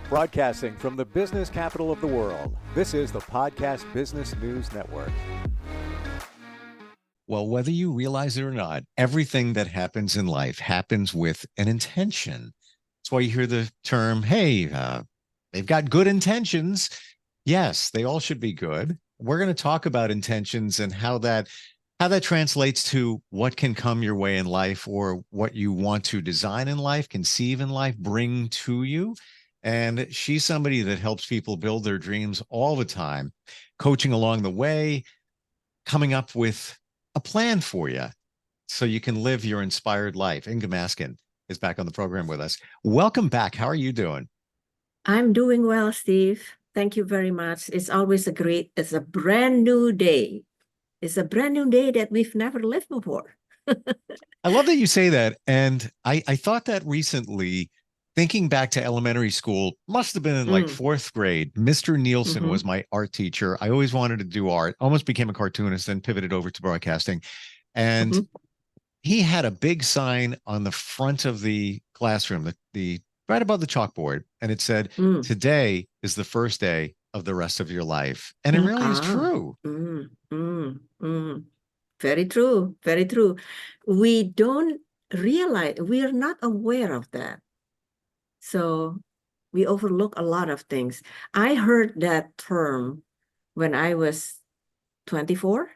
Broadcasting from the business capital of the world, this is the Podcast Business News Network. Well, whether you realize it or not, everything that happens in life happens with an intention. That's why you hear the term, hey, they've got good intentions. Yes, they all should be good. We're going to talk about intentions and how that translates to what can come your way in life or what you want to design in life, conceive in life, bring to you. And she's somebody that helps people build their dreams all the time, coaching along the way, coming up with a plan for you so you can live your inspired life. Inge Maskun is back on the program with us. Welcome back. How are you doing? I'm doing well, Steve. Thank you very much. It's always it's a brand new day. It's a brand new day that we've never lived before. I love that you say that. And I thought that recently, thinking back to elementary school, must have been in like fourth grade. Mr. Nielsen was my art teacher. I always wanted to do art, almost became a cartoonist, then pivoted over to broadcasting. And he had a big sign on the front of the classroom, the right above the chalkboard. And it said, today is the first day of the rest of your life. And it really is true. Very true. Very true. We don't realize, we are not aware of that. So we overlook a lot of things. I heard that term when I was 24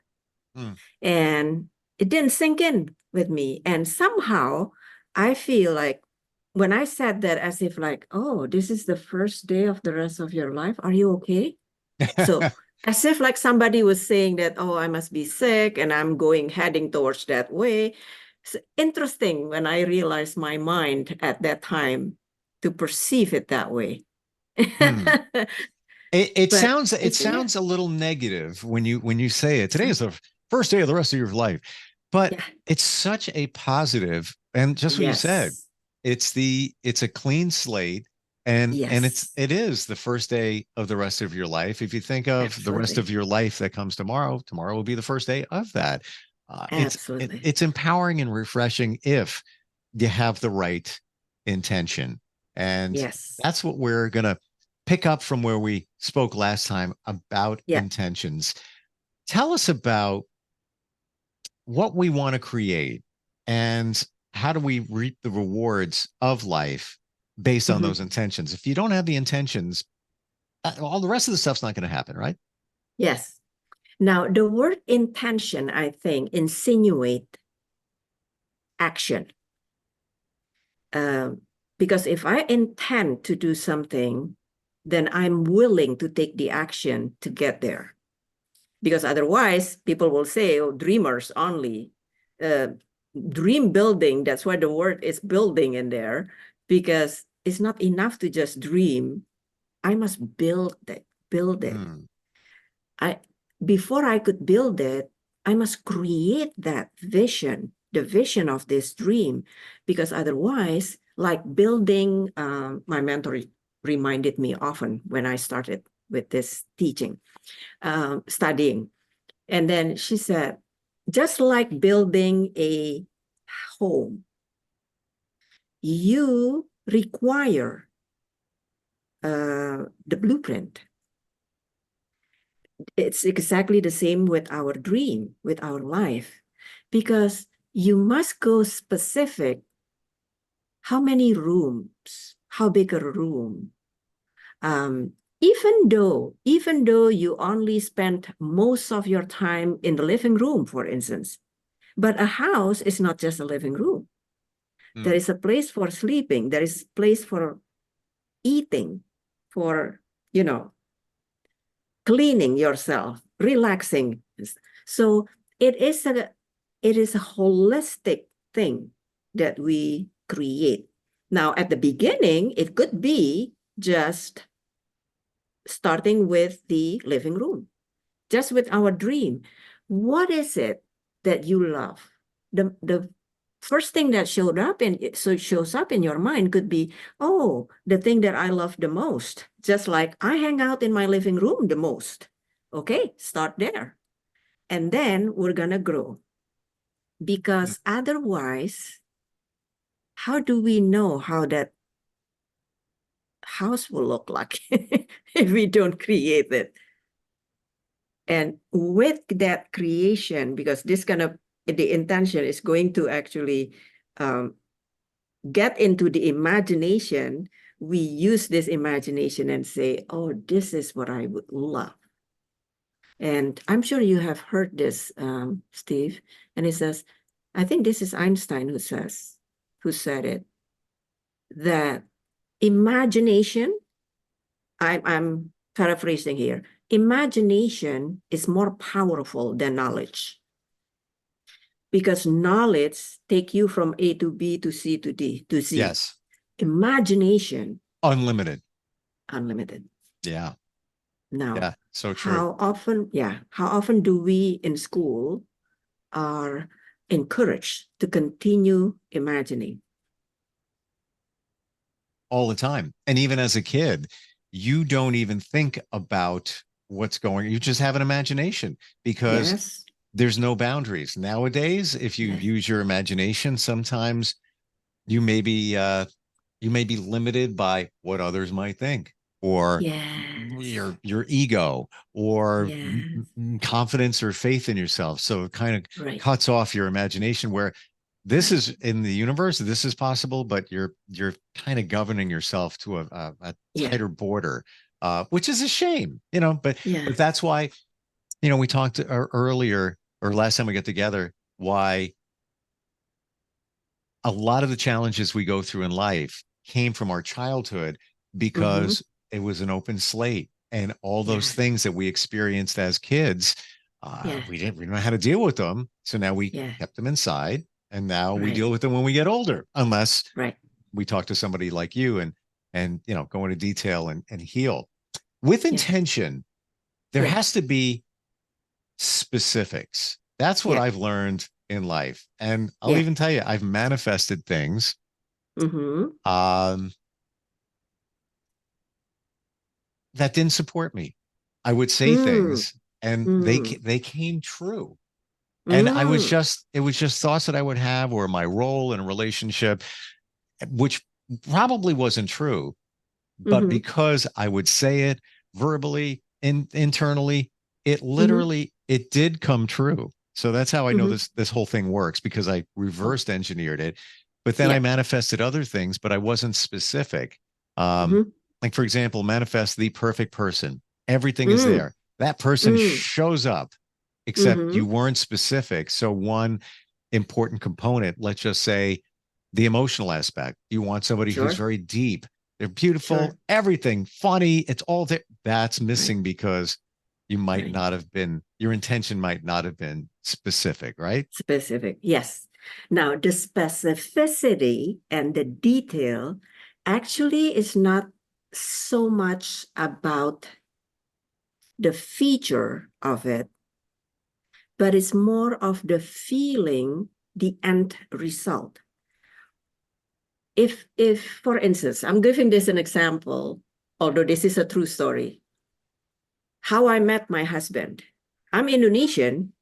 and it didn't sink in with me. And somehow I feel like when I said that as if like, oh, this is the first day of the rest of your life. Are you okay? So as if like somebody was saying that, oh, I must be sick and I'm heading towards that way. It's interesting when I realized my mind at that time to perceive it that way. It sounds a little negative when you say it. Today is the first day of the rest of your life, but it's such a positive. And just what you said, it's a clean slate, and it is the first day of the rest of your life. If you think of the rest of your life that comes tomorrow will be the first day of that. It's empowering and refreshing if you have the right intention. And that's what we're going to pick up from where we spoke last time about intentions. Tell us about what we want to create and how do we reap the rewards of life based on those intentions. If you don't have the intentions, all the rest of the stuff's not going to happen, right? Yes. Now, the word intention, I think, insinuate action. Because if I intend to do something, then I'm willing to take the action to get there. Because otherwise, people will say, oh, dreamers only. Dream building, that's why the word is building in there, because it's not enough to just dream. I must build it. Before I could build it, I must create that vision, the vision of this dream, because otherwise, like building, my mentor reminded me often when I started with this teaching, studying. And then she said, just like building a home, you require the blueprint. It's exactly the same with our dream, with our life, because you must go specific. How many rooms? How big a room? Even though you only spend most of your time in the living room, for instance, but a house is not just a living room. There is a place for sleeping. There is a place for eating, for, cleaning yourself, relaxing. So it is a holistic thing that we create. Now, at the beginning, it could be just starting with the living room, just with our dream. What is it that you love? The first thing that shows up in your mind could be, oh, the thing that I love the most, just like I hang out in my living room the most. Okay, start there. And then we're going to grow. Because otherwise, how do we know how that house will look like if we don't create it. And with that creation, because this kind of, the intention is going to actually get into the imagination, we use this imagination and say, oh, this is what I would love. And I'm sure you have heard this, Steve. And he says, I think this is Einstein who said it, that imagination, I'm paraphrasing here, imagination is more powerful than knowledge. Because knowledge take you from A to B to C to D to Z. Yes. Imagination. Unlimited. Unlimited. Yeah. Now, yeah, so true. How often do we in school are encouraged to continue imagining? All the time. And even as a kid, you don't even think about what's going on. You just have an imagination because there's no boundaries. Nowadays, if you use your imagination, sometimes you may be limited by what others might think, or your ego, or confidence or faith in yourself. So it kind of cuts off your imagination, where this is in the universe, this is possible, but you're kind of governing yourself to a tighter border, which is a shame, but that's why, we talked earlier, or last time we got together, why a lot of the challenges we go through in life came from our childhood, because it was an open slate, and all those things that we experienced as kids, we didn't know how to deal with them. So now we kept them inside, and now we deal with them when we get older, unless we talk to somebody like you and go into detail and heal with intention. There has to be specifics. That's what I've learned in life. And I'll even tell you, I've manifested things that didn't support me. I would say things and they came true. And it was just thoughts that I would have, or my role in a relationship, which probably wasn't true, but because I would say it verbally, internally, it literally, it did come true. So that's how I know this whole thing works, because I reversed engineered it, but then I manifested other things, but I wasn't specific. Like, for example, manifest the perfect person. Everything is there. That person shows up, except you weren't specific. So one important component, let's just say the emotional aspect. You want somebody who's very deep. They're beautiful, everything funny. It's all there. That's missing because you might not have been, your intention might not have been specific, right? Specific, yes. Now, the specificity and the detail actually is not so much about the feature of it, but it's more of the feeling, the end result. If for instance, I'm giving this an example, although this is a true story, how I met my husband. I'm Indonesian.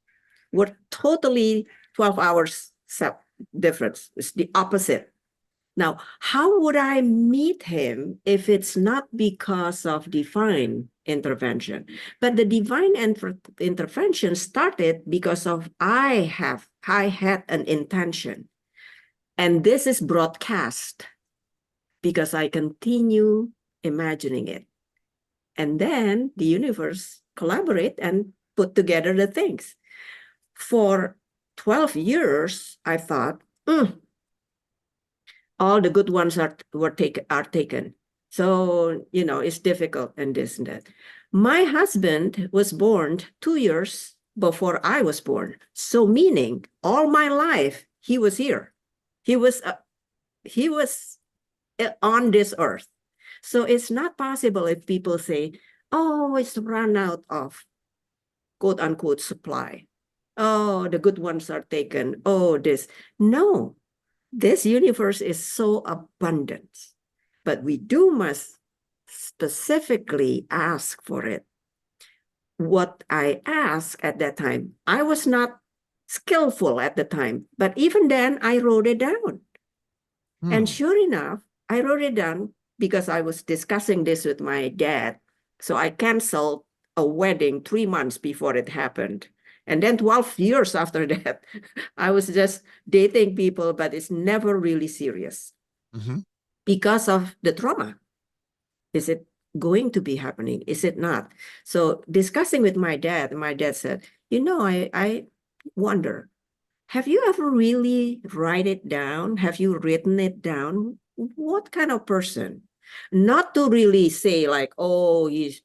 We're totally 12 hours difference. It's the opposite. Now, how would I meet him if it's not because of divine intervention? But the divine intervention started because of I had an intention. And this is broadcast because I continue imagining it. And then the universe collaborate and put together the things. For 12 years, I thought, all the good ones are taken. So, it's difficult and this and that. My husband was born 2 years before I was born. So meaning all my life, he was here. He was on this earth. So it's not possible if people say, oh, it's run out of quote unquote supply. Oh, the good ones are taken. Oh, this. No, this universe is so abundant, but we must specifically ask for it. What I asked at that time, I was not skillful at the time, but even then I wrote it down. And sure enough, I wrote it down because I was discussing this with my dad. So I canceled a wedding 3 months before it happened. And then 12 years after that, I was just dating people, but it's never really serious because of the trauma. Is it going to be happening? Is it not? So discussing with my dad said, I wonder, have you ever really write it down? Have you written it down? What kind of person? Not to really say like, oh, he's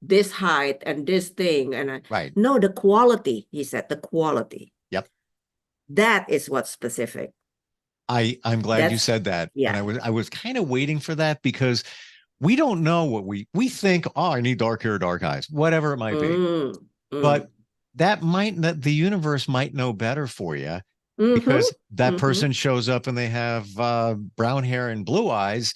this height and this thing. And right. No, the quality, he said, the quality. Yep. That is what's specific. I'm glad you said that. Yeah. And I was kind of waiting for that because we don't know what we think, oh, I need dark hair, dark eyes, whatever it might be. But the universe might know better for you because that person shows up and they have brown hair and blue eyes.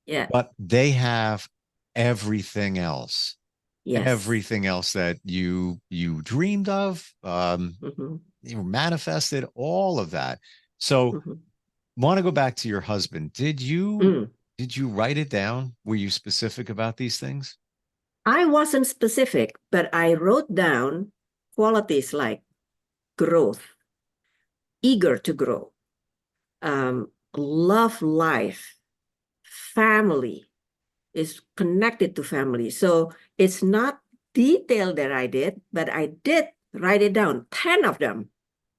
Yeah. But they have everything else. Yes. Everything else that you dreamed of, you manifested, all of that. So want to go back to your husband. Did you write it down? Were you specific about these things? I wasn't specific, but I wrote down qualities like growth, eager to grow, love life, family, is connected to family. So it's not detailed that I did, but I did write it down, 10 of them.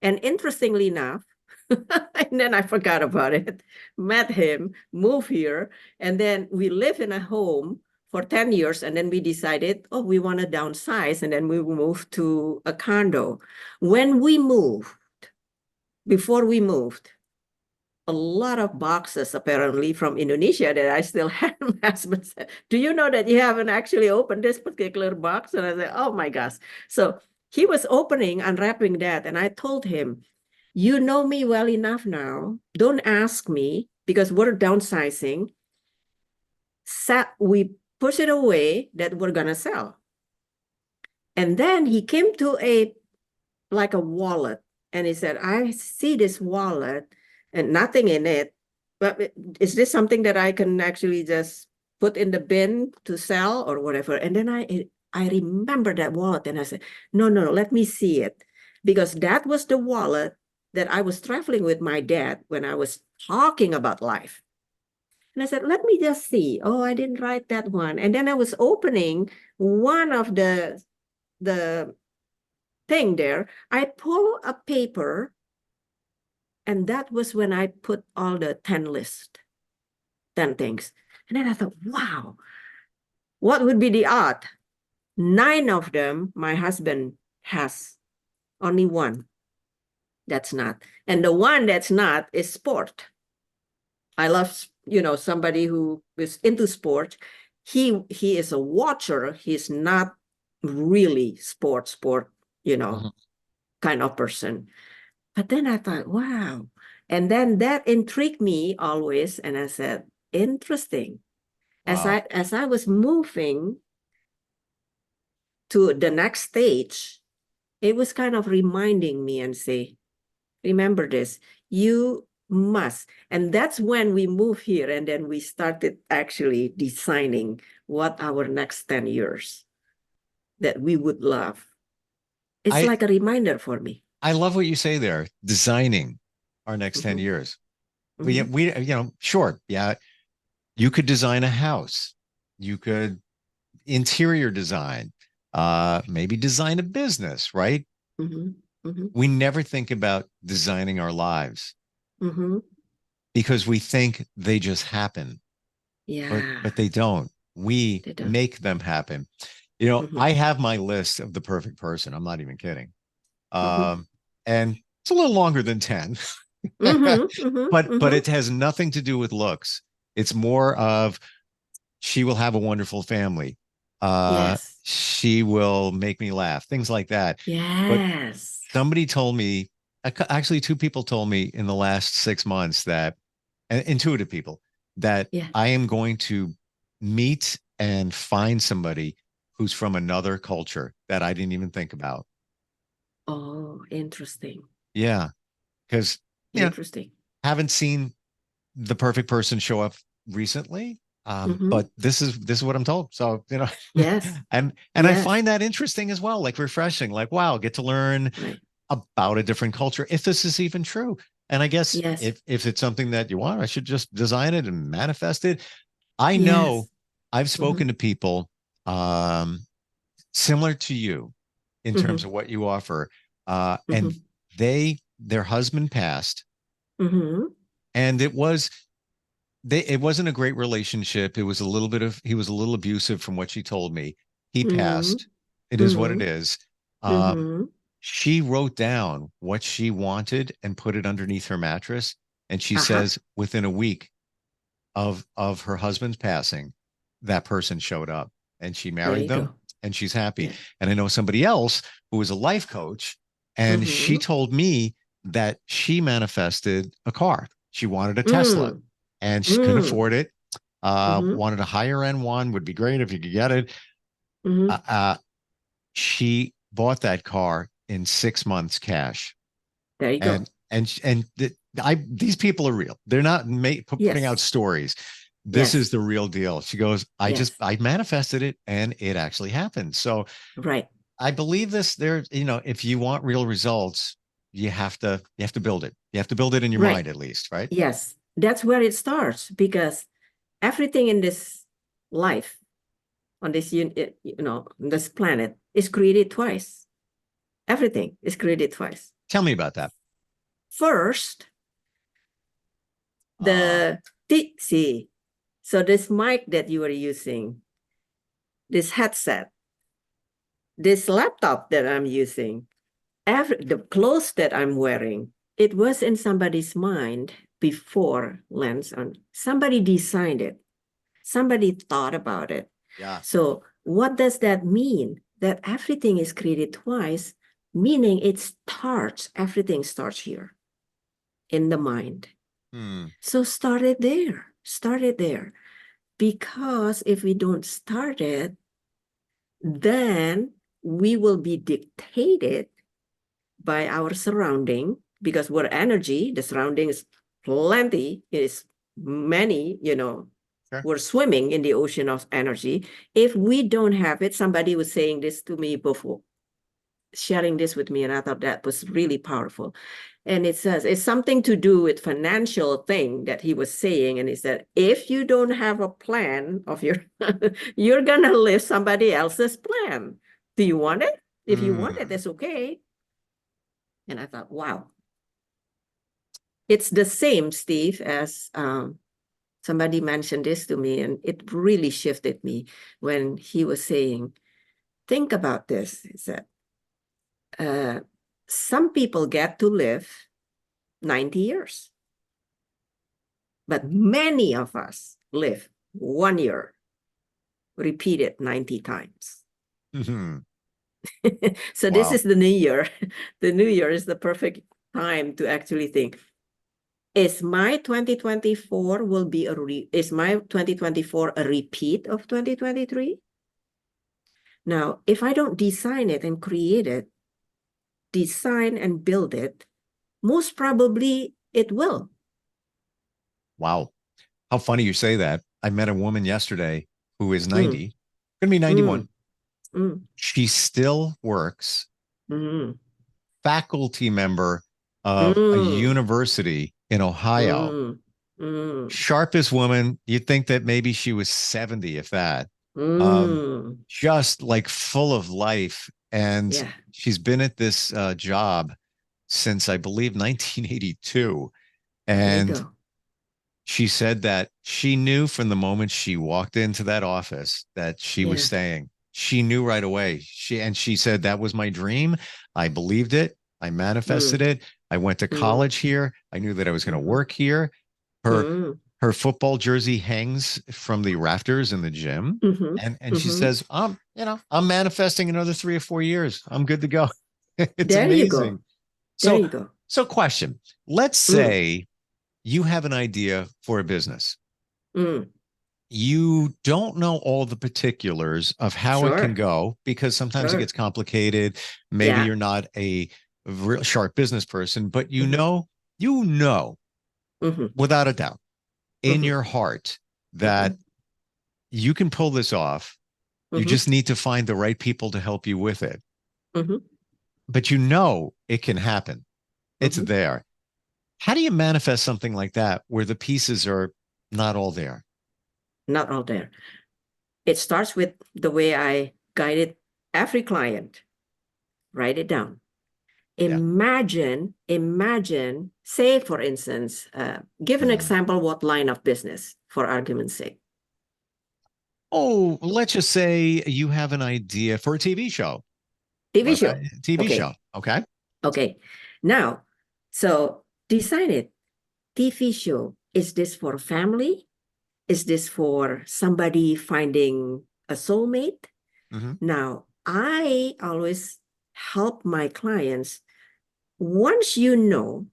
And interestingly enough, and then I forgot about it, met him, moved here, and then we live in a home for 10 years. And then we decided, oh, we want to downsize. And then we moved to a condo. Before we moved, a lot of boxes apparently from Indonesia that I still had. My husband said, do you know that you haven't actually opened this particular box? And I said, oh my gosh. So he was unwrapping that. And I told him, you know me well enough now. Don't ask me because we're downsizing. We push it away that we're going to sell. And then he came to a wallet and he said, I see this wallet and nothing in it, but is this something that I can actually just put in the bin to sell or whatever? And then I remember that wallet and I said, no, let me see it. Because that was the wallet that I was traveling with my dad when I was talking about life. And I said, let me just see. Oh, I didn't write that one. And then I was opening one of the thing there. I pull a paper. And that was when I put all the 10 things. And then I thought, wow, what would be the odd? 9 of them, my husband has. Only one that's not. And the one that's not is sport. I love, somebody who is into sport. He is a watcher. He's not really sport, kind of person. But then I thought, wow. And then that intrigued me always. And I said, interesting. Wow. As I was moving to the next stage, it was kind of reminding me and say, remember this, you must. And that's when we moved here. And then we started actually designing what our next 10 years that we would love. It's like a reminder for me. I love what you say there, designing our next 10 years. We, sure. Yeah. You could design a house. You could interior design, maybe design a business, right? We never think about designing our lives because we think they just happen. Yeah. But they don't. We make them happen. I have my list of the perfect person. I'm not even kidding. And it's a little longer than 10, but it has nothing to do with looks. It's more of she will have a wonderful family. Yes. She will make me laugh, things like that. Yes. But somebody told me, actually 2 people told me in the last 6 months that, intuitive people, that I am going to meet and find somebody who's from another culture that I didn't even think about. Oh, interesting. Yeah. Because haven't seen the perfect person show up recently. But this is what I'm told. So, Yes. and I find that interesting as well, like refreshing, like, wow, get to learn about a different culture, if this is even true. And I guess if it's something that you want, I should just design it and manifest it. I know I've spoken to people similar to you in terms of what you offer. And their husband passed, and it wasn't a great relationship. It was he was a little abusive from what she told me. He passed. It is what it is. She wrote down what she wanted and put it underneath her mattress. And she says within a week of her husband's passing, that person showed up, and she married them, and she's happy. Yeah. And I know somebody else who was a life coach, and she told me that she manifested a car. She wanted a Tesla, and she couldn't afford it. Wanted a higher end one, would be great if you could get it. She bought that car in 6 months cash. There you go. These people are real. They're not putting out stories. This is the real deal. She goes, I manifested it, and it actually happened. So I believe this. If you want real results, you have to build it. You have to build it in your mind, at least, right? Yes. That's where it starts, because everything in this life, on this, this planet, is created twice. Everything is created twice. Tell me about that. First, so this mic that you are using, this headset, this laptop that I'm using, the clothes that I'm wearing, it was in somebody's mind before lands on. Somebody designed it. Somebody thought about it. Yeah. So what does that mean? That everything is created twice, meaning everything starts here in the mind. So start it there. Because if we don't start it, then we will be dictated by our surrounding, because we're energy, the surrounding is plenty, is many, we're swimming in the ocean of energy. If we don't have it, somebody was saying this to me before, sharing this with me, and I thought that was really powerful. And it says it's something to do with financial thing that he was saying. And he said, if you don't have a plan of your, you're going to live somebody else's plan. Do you want it? If you want it, that's okay. And I thought, wow. It's the same, Steve, as somebody mentioned this to me, and it really shifted me when he was saying, think about this. He said, some people get to live 90 years, but many of us live 1 year, repeated 90 times. So this is the new year. The new year is the perfect time to actually think, is my 2024 is my 2024 a repeat of 2023? Now, if I don't design it and create it, design and build it, most probably it will. Wow. How funny you say that. I met a woman yesterday who is 90, gonna be 91. She still works, faculty member of a university in Ohio. Sharpest woman. You'd think that maybe she was 70, if that. Just like full of life. And she's been at this job since, I believe, 1982. And she said that she knew from the moment she walked into that office that she was staying. She knew right away. She said, that was my dream. I believed it. I manifested it. I went to college here. I knew that I was going to work here. Her football jersey hangs from the rafters in the gym. And she says, I'm manifesting another 3 or 4 years. I'm good to go. It's there amazing. There you go. So question, let's say you have an idea for a business. You don't know all the particulars of how it can go, because sometimes it gets complicated. Maybe you're not a real sharp business person, but you know, without a doubt, in your heart, that you can pull this off. You just need to find the right people to help you with it. But you know it can happen. It's there. How do you manifest something like that where the pieces are not all there? Not all there. It starts with the way I guided every client. Write it down. Imagine, say, for instance, give an example, what line of business, for argument's sake. Oh, let's just say you have an idea for a TV show. TV show. TV show. Okay. Okay. Now, so design it. TV show. Is this for family? Is this for somebody finding a soulmate? Now, I always help my clients. Once you know,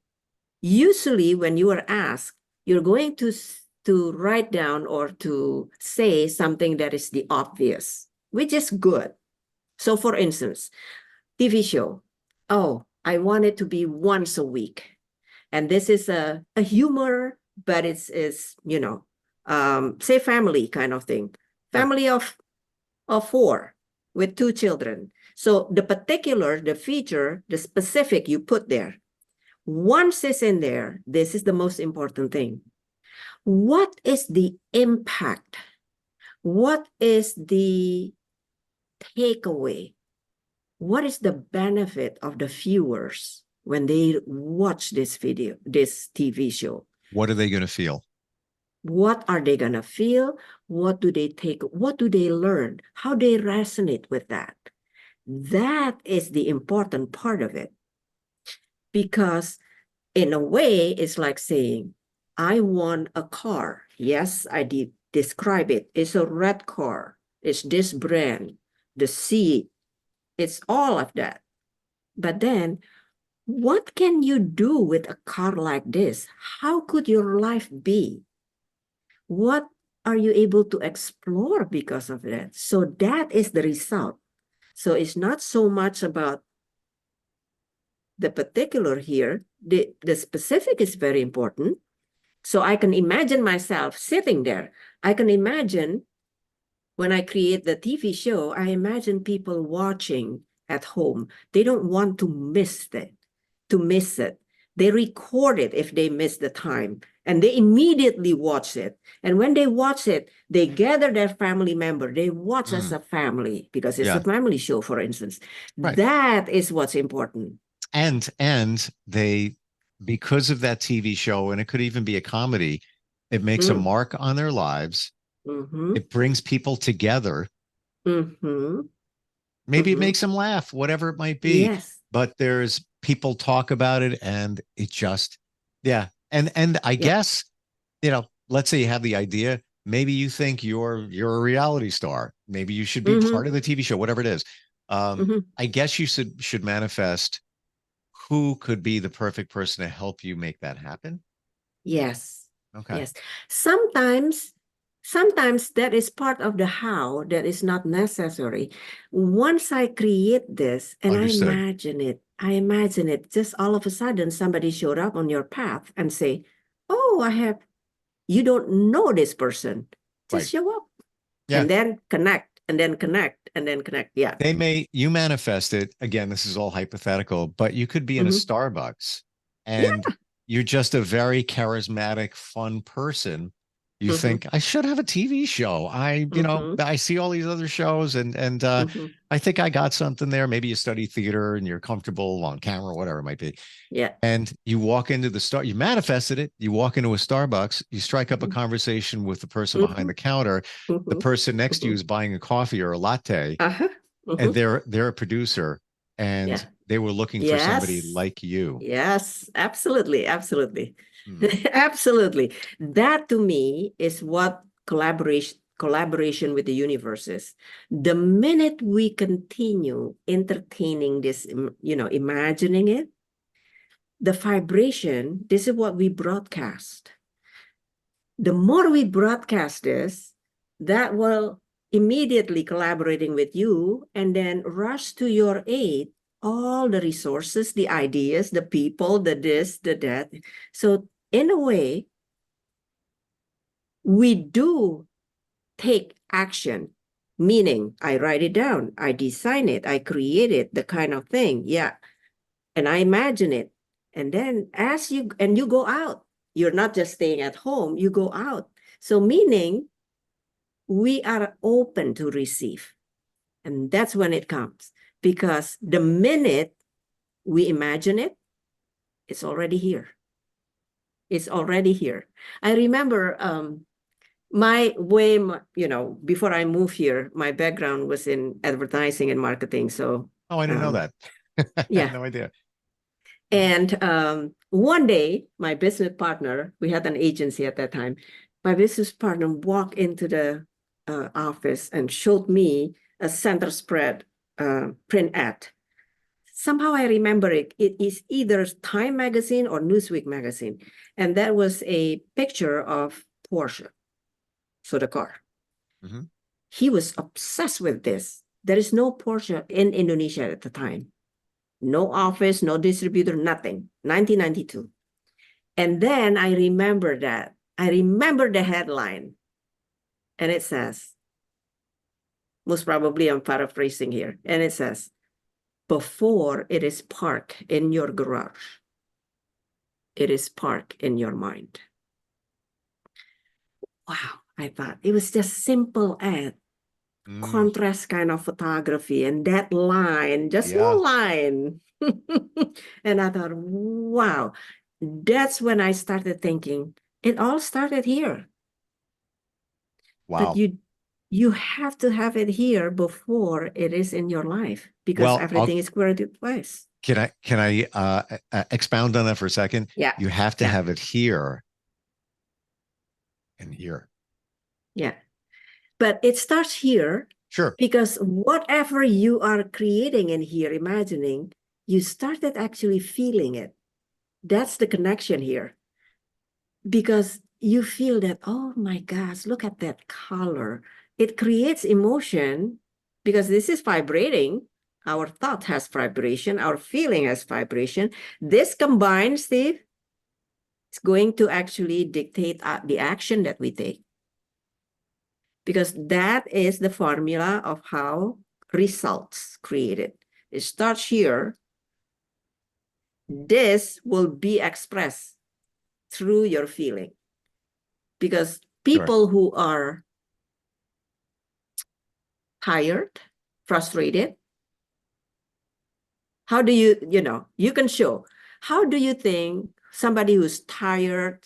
usually when you are asked, you're going to write down or to say something that is the obvious, which is good. So for instance, TV show. Oh, I want it to be once a week. And this is a humor, but it's you know, say family kind of thing. Family of 4 with 2 children. So the particular, the feature, the specific you put there. Once it's in there, this is the most important thing. What is the impact? What is the takeaway? What is the benefit of the viewers when they watch this video, this TV show? What are they going to feel? What are they going to feel? What do they take? What do they learn? How they resonate with that? That is the important part of it. Because in a way, it's like saying, I want a car. Yes, I did describe it. It's a red car. It's this brand, the seat. It's all of that. But then, what can you do with a car like this? How could your life be? What are you able to explore because of that? So that is the result. So it's not so much about the particular here. The specific is very important. So I can imagine myself sitting there. I can imagine when I create the TV show, I imagine people watching at home. They don't want to miss it. They record it if they miss the time, and they immediately watch it. And when they watch it, they gather their family member. They watch as a family because it's a family show, for instance. Right. That is what's important. And they, because of that TV show, and it could even be a comedy, it makes a mark on their lives. It brings people together. Maybe it makes them laugh, whatever it might be. Yes. But there's people talk about it, and it just, And I guess, you know, let's say you have the idea. Maybe you think you're a reality star. Maybe you should be part of the TV show, whatever it is. I guess you should manifest who could be the perfect person to help you make that happen. Yes. Okay. Yes. Sometimes that is part of the how that is not necessary. Once I create this and Understood. I imagine it, just all of a sudden somebody showed up on your path and say, oh, you don't know this person. Just show up. Yeah. And then connect, and then connect, and then connect. Yeah. You manifest it. Again, this is all hypothetical, but you could be in a Starbucks and you're just a very charismatic, fun person. You think I should have a TV show. You know, I see all these other shows and I think I got something there. Maybe you study theater and you're comfortable on camera, whatever it might be. Yeah. And you walk into you manifested it. You walk into a Starbucks, you strike up a conversation with the person behind the counter. The person next to you is buying a coffee or a latte, and they're a producer, and they were looking for somebody like you. Yes, absolutely. Absolutely. Absolutely. That to me is what collaboration with the universe is. The minute we continue entertaining this, you know, imagining it, the vibration, this is what we broadcast. The more we broadcast this, that will immediately collaborating with you and then rush to your aid all the resources, the ideas, the people, the this, the that. So in a way, we do take action, meaning I write it down, I design it, I create it, the kind of thing. Yeah. And I imagine it. And then you go out, you're not just staying at home, you go out. So meaning we are open to receive. And that's when it comes. Because the minute we imagine it, it's already here. It's already here. I remember my way, before I moved here, my background was in advertising and marketing. So, Oh, I didn't know that. I yeah. had no idea. And one day, my business partner, we had an agency at that time, my business partner walked into the office and showed me a center spread print ad. Somehow I remember it. It is either Time magazine or Newsweek magazine. And that was a picture of Porsche. So the car. Mm-hmm. He was obsessed with this. There is no Porsche in Indonesia at the time. No office, no distributor, nothing. 1992. And then I remember that. I remember the headline. And it says, most probably I'm paraphrasing here. And it says, before it is parked in your garage, it is parked in your mind. Wow, I thought it was just simple ad. Contrast kind of photography, and that line, just one line. And I thought, wow, that's when I started thinking, it all started here. Wow. But you have to have it here before it is in your life, because everything is squared in place. Can I expound on that for a second? Yeah. You have to have it here and here. Yeah. But it starts here. Sure. Because whatever you are creating in here, imagining, you started actually feeling it. That's the connection here. Because you feel that, oh my gosh, look at that color. It creates emotion because this is vibrating. Our thought has vibration. Our feeling has vibration. This combined, Steve, is going to actually dictate the action that we take. Because that is the formula of how results created. It starts here. This will be expressed through your feeling. Because people who are tired, frustrated, how do you can show, how do you think somebody who's tired,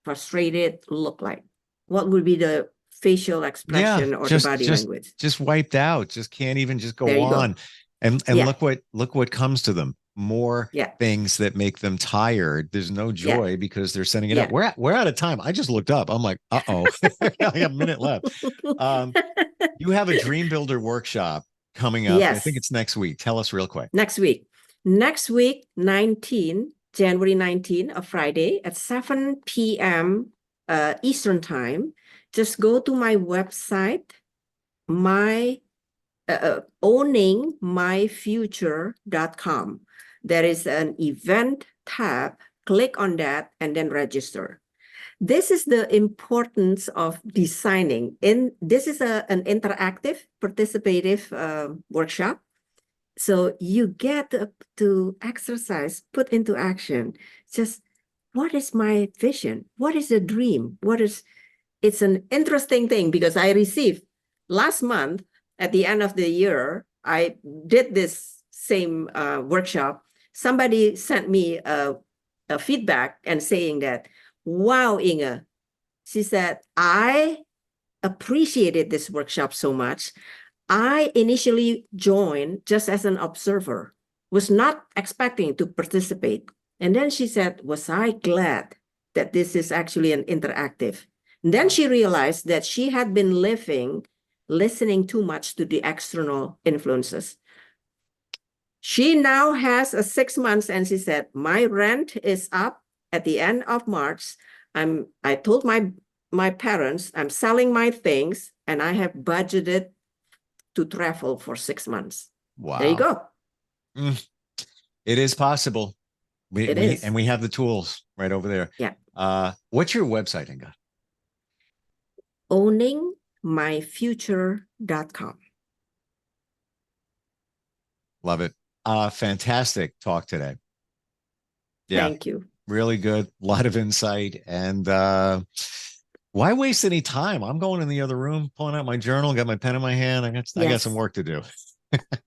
frustrated look like? What would be the facial expression or the body language? Just wiped out, just can't even just go on. Go. And look what comes to them. More things that make them tired. There's no joy because they're sending it up. We're out of time. I just looked up. I'm like, uh-oh. I got a minute left. You have a Dream Builder workshop coming up. Yes. I think it's next week. Tell us real quick. Next week, January 19, a Friday at 7 p.m. Eastern time. Just go to my website, owningmyfuture.com. There is an event tab. Click on that and then register. This is the importance of designing. This is an interactive, participative workshop. So you get to exercise, put into action, just what is my vision? What is the dream? It's an interesting thing because I received last month at the end of the year, I did this same workshop. Somebody sent me a feedback and saying that, wow, Inge, she said, I appreciated this workshop so much. I initially joined just as an observer, was not expecting to participate. And then she said, was I glad that this is actually an interactive? And then she realized that she had been listening too much to the external influences. She now has a 6 months and she said, my rent is up at the end of March. I told my parents, I'm selling my things and I have budgeted to travel for 6 months. Wow. There you go. It is possible. We have the tools right over there. Yeah. What's your website, Inge? myfuture.com. Love it. Fantastic talk today. Yeah, Thank you. really good. A lot of insight. And why waste any time? I'm going in the other room, pulling out my journal, got my pen in my hand. I got some work to do.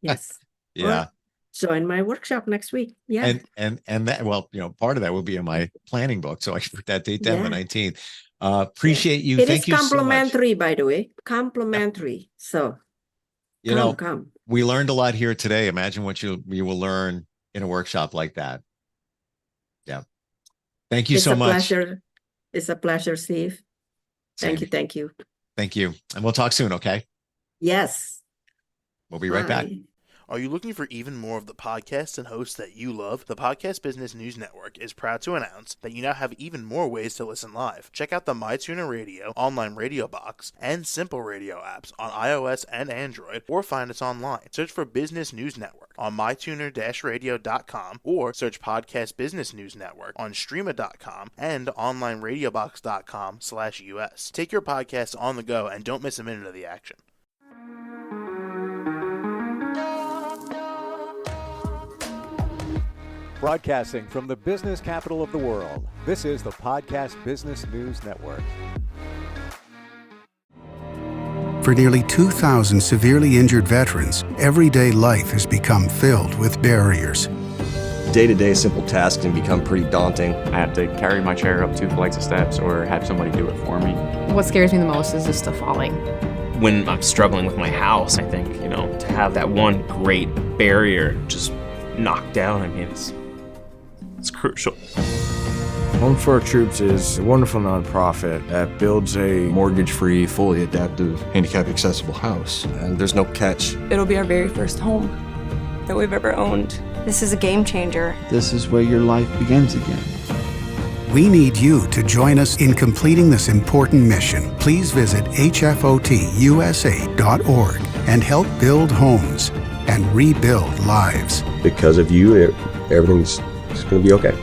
Yes. Yeah. Or join my workshop next week. Yeah. And that, well, part of that will be in my planning book. So I can put that date down, the 19th. Appreciate you. Thank you so much. It is complimentary, by the way. Complimentary. So come. We learned a lot here today. Imagine what you will learn in a workshop like that. Yeah. Thank you so much. It's a pleasure, Steve. Thank you. Thank you. And we'll talk soon, okay? Yes. We'll be right back. Are you looking for even more of the podcasts and hosts that you love? The Podcast Business News Network is proud to announce that you now have even more ways to listen live. Check out the MyTuner Radio, online radio box, and Simple Radio apps on iOS and Android, or find us online. Search for Business News Network on mytuner-radio.com, or search Podcast Business News Network on streama.com and onlineradiobox.com/US. Take your podcast on the go and don't miss a minute of the action. Broadcasting from the business capital of the world, this is the Podcast Business News Network. For nearly 2,000 severely injured veterans, everyday life has become filled with barriers. Day-to-day simple tasks can become pretty daunting. I have to carry my chair up 2 flights of steps or have somebody do it for me. What scares me the most is just the falling. When I'm struggling with my house, I think, to have that one great barrier just knocked down, it's crucial. Home for Our Troops is a wonderful nonprofit that builds a mortgage-free, fully adaptive, handicap-accessible house. And there's no catch. It'll be our very first home that we've ever owned. This is a game changer. This is where your life begins again. We need you to join us in completing this important mission. Please visit hfotusa.org and help build homes and rebuild lives. Because of you, everything's going to be okay.